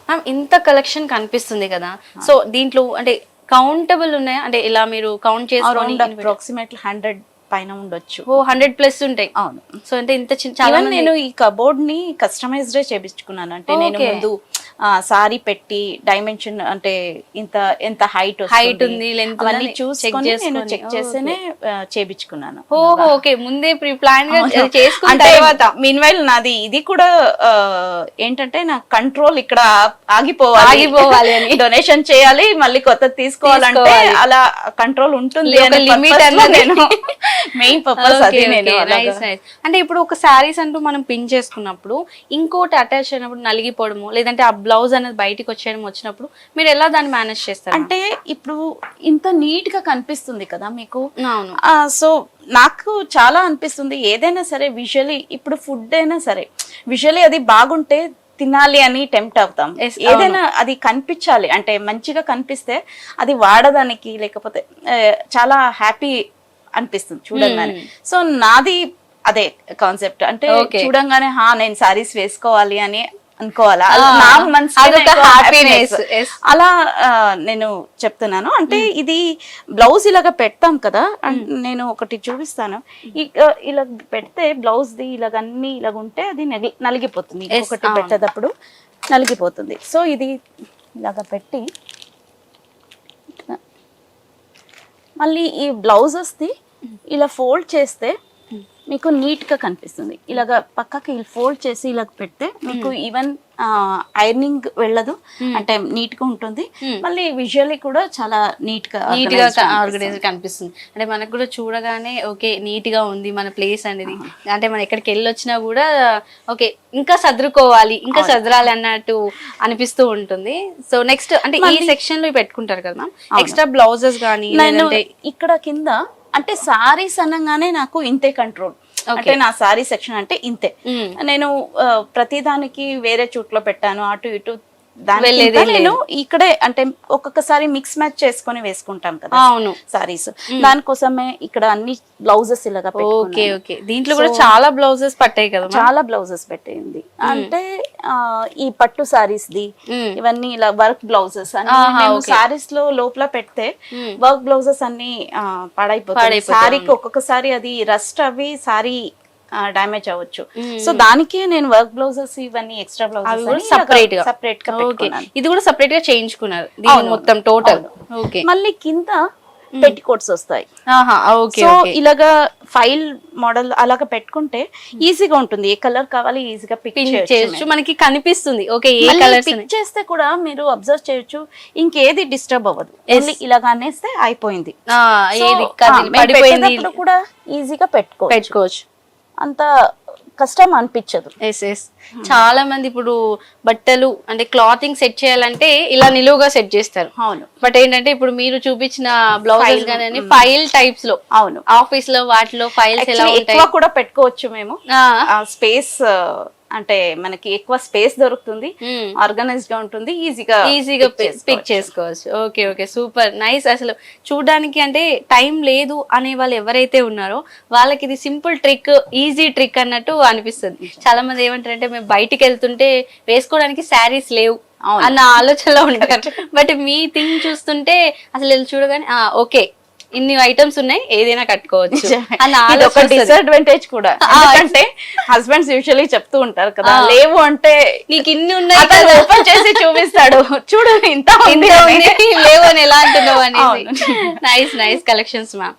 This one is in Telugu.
మ్యామ్ ఇంత కలెక్షన్ కనిపిస్తుంది కదా, సో దీంట్లో అంటే కౌంటబుల్ ఉన్నాయా, అంటే ఇలా మీరు కౌంట్ చేసుకొని అప్రాక్సిమేట్లీ 100 పైన ఉండొచ్చు. 100+ ఉంటాయి. అవును. సో అంటే ఇంత చాలా నేను ఈ కబోర్డ్ ని కస్టమైజ్డ్ చేపించుకున్నాను. అంటే నేను ముందు సారీ పెట్టి డైమెన్షన్ అంటే ఎంత హైట్ ఉంది, లెంత్ అవన్నీ చూసుకొని నేను చెక్ చేసేనే చేపించుకున్నాను. ఓహో, ఓకే, ముందే ప్రీ ప్లాన్ గా చేసుకున్న తర్వాత. మీన్ వైల్ నాది ఇది కూడా ఏంటంటే నా కంట్రోల్ ఇక్కడ ఆగిపోవాలి అని డొనేషన్ చేయాలి, మళ్ళీ కొత్త తీసుకోవాలంటే అలా కంట్రోల్ ఉంటుంది. లిమిట్ నేను మెయిన్ పర్పస్ అది. అంటే ఇప్పుడు ఒక శారీస్ అంటూ మనం పిన్ చేసుకున్నప్పుడు ఇంకోటి అటాచ్ అయినప్పుడు నలిగిపోవడము, లేదంటే ఆ బ్లౌజ్ అనేది బయటికి వచ్చేయడం వచ్చినప్పుడు మీరు ఎలా దాన్ని మేనేజ్ చేస్తారు? అంటే ఇప్పుడు ఇంత నీట్ గా కనిపిస్తుంది కదా మీకు. అవును. సో నాకు చాలా అనిపిస్తుంది ఏదైనా సరే విజువలీ, ఇప్పుడు ఫుడ్ అయినా సరే విజువలీ అది బాగుంటే తినాలి అని టెంప్ట్ అవుతాం. ఏదైనా అది కనిపించాలి, అంటే మంచిగా కనిపిస్తే అది వాడడానికి లేకపోతే చాలా హ్యాపీ అనిపిస్తుంది చూడంగానే. సో నాది అదే కాన్సెప్ట్, అంటే చూడంగానే నేను సారీస్ వేసుకోవాలి అని అనుకోవాలా, అలా నేను చెప్తున్నాను. అంటే ఇది బ్లౌజ్ ఇలాగ పెడతాం కదా, నేను ఒకటి చూపిస్తాను. ఇలా పెడితే బ్లౌజ్ ది ఇలాగన్నీ ఇలాగ ఉంటే అది నలిగిపోతుంది, ఒకటి పెట్టేటప్పుడు నలిగిపోతుంది. సో ఇది ఇలాగ పెట్టి మళ్ళీ ఈ బ్లౌజెస్ ది ఇలా ఫోల్డ్ చేస్తే మీకు నీట్ గా కనిపిస్తుంది. ఇలాగ పక్కకి ఫోల్డ్ చేసి ఇలా పెడితే మీకు ఈవెన్ ఐరనింగ్ వెళ్ళదు, అంటే నీట్ గా ఉంటుంది. మళ్ళీ విజువల్లీ కూడా చాలా నీట్ గా ఆర్గనైజ్ కనిపిస్తుంది. అంటే మనకు కూడా చూడగానే ఓకే నీట్ గా ఉంది మన ప్లేస్ అనేది. అంటే మనం ఎక్కడికి వెళ్ళి వచ్చినా కూడా ఓకే ఇంకా సర్దుకోవాలి, ఇంకా సదరాలి అన్నట్టు అనిపిస్తూ ఉంటుంది. సో నెక్స్ట్ అంటే ఈ సెక్షన్ లో పెట్టుకుంటారు కదా మ్యామ్, ఎక్స్ట్రా బ్లౌజెస్ కానీ ఇక్కడ కింద. అంటే సారీస్ అనగానే నాకు ఇంతే కంట్రోల్, అంటే నా సారీ సెక్షన్ అంటే ఇంతే. నేను ప్రతిదానికి వేరే చూట్లో పెట్టాను, అటు ఇటు నేను ఇక్కడే. అంటే ఒక్కొక్కసారి మిక్స్ మ్యాచ్ చేసుకొని వేసుకుంటాం కదా సారీస్, దానికోసమే ఇక్కడ అన్ని బ్లౌజెస్ ఇలాగా. ఓకే ఓకే, దీంట్లో కూడా చాలా బ్లౌజెస్ పట్టాయి కదా, చాలా బ్లౌజెస్ పెట్టేయండి. అంటే ఈ పట్టు సారీస్ ది ఇవన్నీ ఇలా వర్క్ బ్లౌజెస్ సారీస్ లో లోపల పెడితే వర్క్ బ్లౌజెస్ అన్ని పాడైపోతాయి. సారీకి ఒక్కొక్కసారి అది రస్ట్ అవి సారీ డ్యామేజ్ అవ్వచ్చు. సో దానికి నేను వర్క్ బ్లౌజెస్ ఇవన్నీ ఎక్స్ట్రా బ్లౌజెస్ సెపరేట్ గా ఇది కూడా సెపరేట్ గా చేయించుకున్నారు మొత్తం టోటల్. మళ్ళీ కింద పెట్టికోట్స్ వస్తాయి. సో ఇలాగా ఫైల్ మోడల్ అలాగా పెట్టుకుంటే ఈజీగా ఉంటుంది. ఏ కలర్ కావాలి ఈజీగా పిక్ చేయొచ్చు, మనకి కనిపిస్తుంది. ఓకే, ఏ కలర్ పిక్ చేస్తే కూడా మీరు అబ్జర్వ్ చేయొచ్చు, ఇంకేది డిస్టర్బ్ అవ్వదు. ఇలాగా అనేస్తే అయిపోయింది, కూడా ఈజీగా పెట్టుకోవచ్చు, అంత కష్టం అనిపించదు. చాలా మంది ఇప్పుడు బట్టలు అంటే క్లాతింగ్ సెట్ చేయాలంటే ఇలా నిలువుగా సెట్ చేస్తారు. అవును. బట్ ఏంటంటే ఇప్పుడు మీరు చూపించిన బ్లౌజెస్ కానీ ఫైల్ టైప్స్ లో, అవును, ఆఫీస్ లో వాటిలో ఫైల్స్ ఎలా ఎక్కువ కూడా పెట్టుకోవచ్చు మేము. స్పేస్ అంటే మనకి ఎక్కువ స్పేస్ దొరుకుతుంది, ఆర్గనైజ్డ్ గా ఉంటుంది, ఈజీగా పిక్ చేసుకోవచ్చు. Okay okay, super nice. అసలు చూడడానికి అంటే టైం లేదు అనే వాళ్ళు ఎవరైతే ఉన్నారో వాళ్ళకి ఇది సింపుల్ ట్రిక్, ఈజీ ట్రిక్ అన్నట్టు అనిపిస్తుంది. చాలా మంది ఏమంటారంటే మేము బయటికి వెళ్తుంటే వేసుకోవడానికి శారీస్ లేవు అన్న ఆలోచనలో ఉంటారు. బట్ మీ థింగ్ చూస్తుంటే అసలు చూడగానే ఓకే ఇన్ని ఐటమ్స్ ఉన్నాయి, ఏదైనా కట్టుకోవచ్చు అన్న ఒక డిసడ్వాంటేజ్ కూడా. అంటే హస్బెండ్స్ యూజువల్లీ చెప్తూ ఉంటారు కదా, లేవు అంటే నీకు ఇన్ని ఉన్నాయి ఓపెన్ చేసి చూపిస్తాడు, చూడు ఇంత లేవు అని ఎలా అంటున్నావు అనేసి. Nice nice collections ma'am.